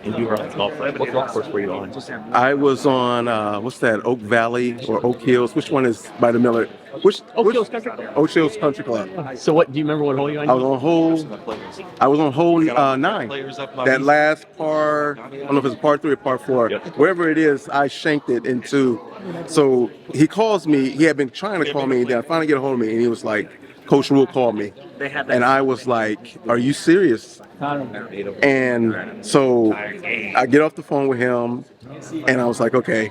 and you were on the golf course. What golf course were you on? I was on what's that? Oak Valley or Oak Hills? Which one is by the Miller? Oak Hills Country Club. Oak Hills Country Club. So what? Do you remember what hole you on? I was on hole 9. That last par, I don't know if it's par 3 or par 4. Yep. Wherever it is, I shanked it into. So he calls me. He had been trying to call me, and then I finally get a hold of me, and he was like, "Coach Rule called me," and I was like, "Are you serious?" And so I get off the phone with him, and I was like, "Okay,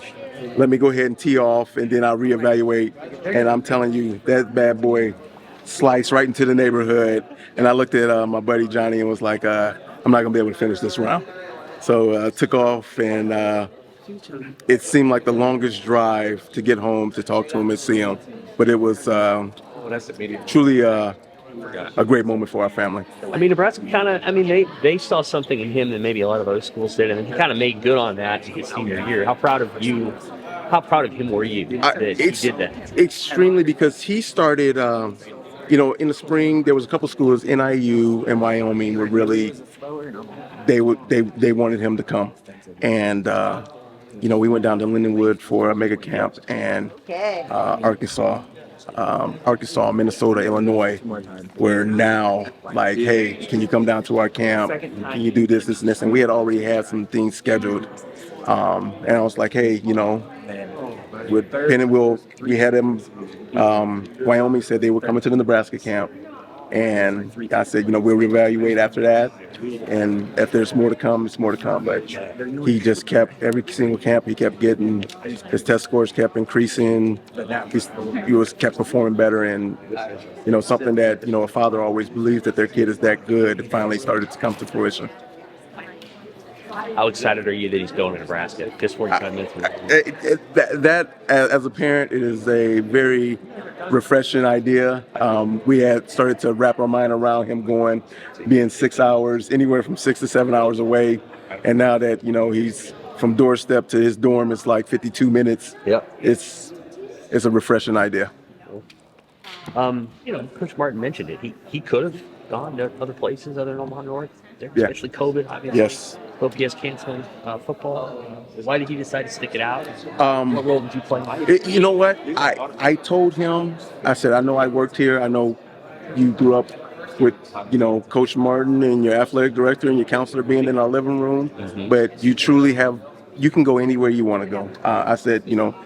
let me go ahead and tee off, and then I'll reevaluate." And I'm telling you, that bad boy sliced right into the neighborhood. And I looked at my buddy Johnny and was like, "I'm not gonna be able to finish this round." So took off, and it seemed like the longest drive to get home to talk to him and see him. But it was truly a great moment for our family. I mean, Nebraska kind of. I mean, they saw something in him that maybe a lot of other schools did, and he kind of made good on that his senior year. How proud of you? How proud of him were you that he did that? Extremely, because he started. In the spring, there was a couple schools, NIU and Wyoming, were really they wanted him to come, and we went down to Lindenwood for a mega camp, and Arkansas, Minnesota, Illinois were now like, "Hey, can you come down to our camp? Can you do this, and this?" And we had already had some things scheduled, and I was like, "Hey, with Penn and Will, we had him." Wyoming said they were coming to the Nebraska camp, and I said, we'll reevaluate after that, and if there's more to come, it's more to come. But he just kept, every single camp, he kept getting, his test scores kept increasing, he kept performing better, and something that a father always believes that their kid is that good, it finally started to come to fruition. How excited are you that he's going to Nebraska? Just 45 minutes. That, as a parent, it is a very refreshing idea. We had started to wrap our mind around him being 6 hours, anywhere from 6 to 7 hours away. And now that, he's from doorstep to his dorm, it's like 52 minutes. Yep. It's a refreshing idea. Coach Martin mentioned it. He could have gone to other places other than Omaha North, especially COVID, obviously. Yes. Hope he has canceling football. Why did he decide to stick it out? What role did you play? You know what? I told him, I said, I know I worked here. I know you grew up with, Coach Martin and your athletic director and your counselor being in our living room, but you truly you can go anywhere you want to go. I said,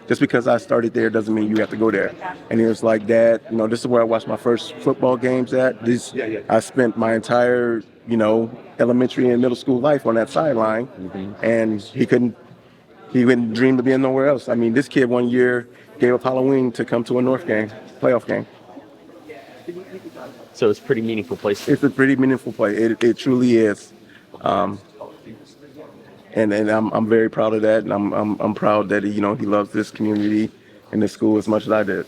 just because I started there doesn't mean you have to go there. And he was like, "Dad, this is where I watched my first football games at. I spent my entire, elementary and middle school life on that sideline." And he wouldn't dream of being nowhere else. I mean, this kid one year gave up Halloween to come to a North game, playoff game. So it's a pretty meaningful place. It's a pretty meaningful place. It truly is. And I'm very proud of that, and I'm proud that he loves this community and this school as much as I did.